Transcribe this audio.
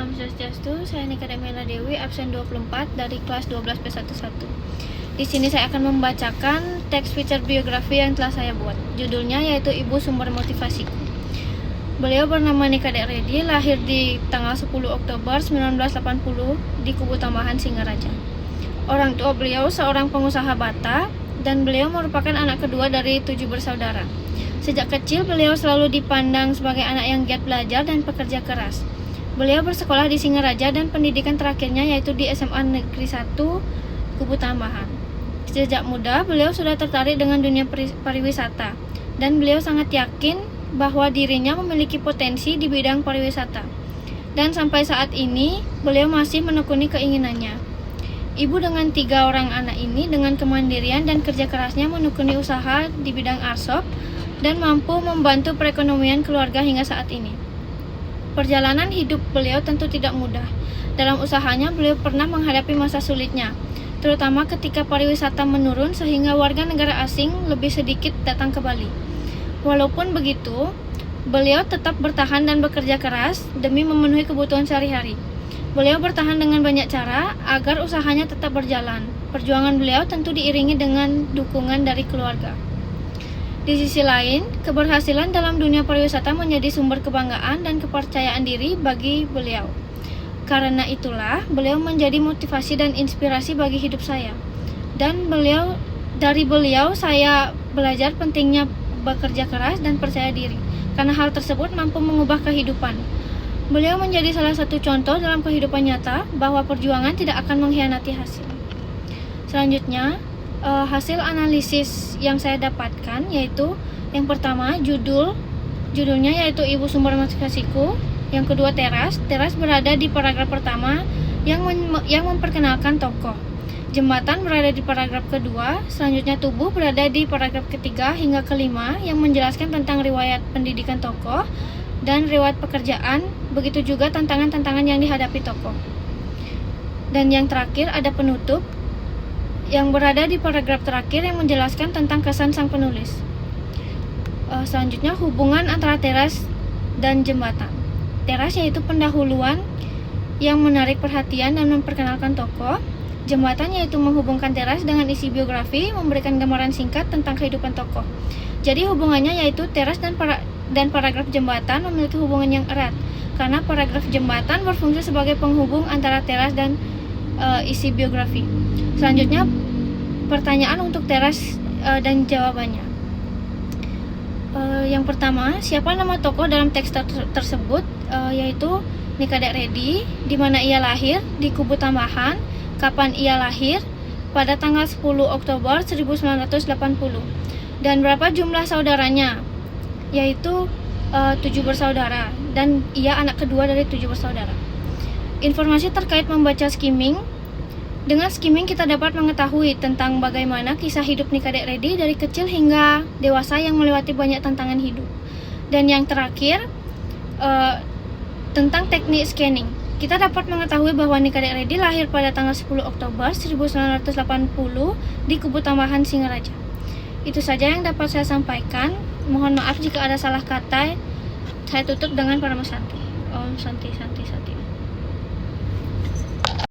Om Swastiastu, saya Nika Demela Dewi, absen 24 dari kelas 12 B11. Di sini saya akan membacakan teks feature biografi yang telah saya buat. Judulnya yaitu Ibu Sumber Motivasiku. Beliau bernama Nika Redi, lahir di tanggal 10 Oktober 1980 di Kubu Tambahan, Singaraja. Orang tua beliau seorang pengusaha bata dan beliau merupakan anak kedua dari 7 bersaudara. Sejak kecil beliau selalu dipandang sebagai anak yang giat belajar dan pekerja keras. Beliau bersekolah di Singaraja dan pendidikan terakhirnya yaitu di SMA Negeri 1 Kubu Tambahan. Sejak muda beliau sudah tertarik dengan dunia pariwisata dan beliau sangat yakin bahwa dirinya memiliki potensi di bidang pariwisata. Dan sampai saat ini beliau masih menekuni keinginannya. Ibu dengan 3 orang anak ini dengan kemandirian dan kerja kerasnya menekuni usaha di bidang arsop dan mampu membantu perekonomian keluarga hingga saat ini. Perjalanan hidup beliau tentu tidak mudah. Dalam usahanya beliau pernah menghadapi masa sulitnya, terutama ketika pariwisata menurun sehingga warga negara asing lebih sedikit datang ke Bali. Walaupun begitu, beliau tetap bertahan dan bekerja keras demi memenuhi kebutuhan sehari-hari. Beliau bertahan dengan banyak cara agar usahanya tetap berjalan. Perjuangan beliau tentu diiringi dengan dukungan dari keluarga. Di sisi lain, keberhasilan dalam dunia pariwisata menjadi sumber kebanggaan dan kepercayaan diri bagi beliau. Karena itulah, beliau menjadi motivasi dan inspirasi bagi hidup saya. Dan dari beliau saya belajar pentingnya bekerja keras dan percaya diri, karena hal tersebut mampu mengubah kehidupan. Beliau menjadi salah satu contoh dalam kehidupan nyata bahwa perjuangan tidak akan mengkhianati hasil. Selanjutnya, hasil analisis yang saya dapatkan yaitu yang pertama judulnya yaitu Ibu Sumber Motivasiku, yang kedua teras berada di paragraf pertama yang memperkenalkan tokoh, jembatan berada di paragraf kedua, selanjutnya tubuh berada di paragraf ketiga hingga kelima yang menjelaskan tentang riwayat pendidikan tokoh dan riwayat pekerjaan, begitu juga tantangan-tantangan yang dihadapi tokoh. Dan yang terakhir ada penutup yang berada di paragraf terakhir yang menjelaskan tentang kesan sang penulis. Selanjutnya hubungan antara teras dan jembatan. Teras yaitu pendahuluan yang menarik perhatian dan memperkenalkan tokoh. Jembatan yaitu menghubungkan teras dengan isi biografi, memberikan gambaran singkat tentang kehidupan tokoh. Jadi hubungannya yaitu teras dan paragraf jembatan memiliki hubungan yang erat, karena paragraf jembatan berfungsi sebagai penghubung antara teras dan isi biografi. Selanjutnya pertanyaan untuk teras dan jawabannya. Yang pertama, siapa nama tokoh dalam teks tersebut? Yaitu Nika Redi. Di mana ia lahir? Di Kubu Tambahan. Kapan ia lahir? Pada tanggal 10 Oktober 1980. Dan berapa jumlah saudaranya? Yaitu 7 bersaudara, dan ia anak kedua dari 7 bersaudara. Informasi terkait membaca skimming. Dengan skimming kita dapat mengetahui tentang bagaimana kisah hidup Nika Redi dari kecil hingga dewasa yang melewati banyak tantangan hidup. Dan yang terakhir, tentang teknik scanning. Kita dapat mengetahui bahwa Nika Redi lahir pada tanggal 10 Oktober 1980 di Kubu Tambahan, Singaraja. Itu saja yang dapat saya sampaikan. Mohon maaf jika ada salah kata. Saya tutup dengan Parama Santi. Om Santi Santi Santi.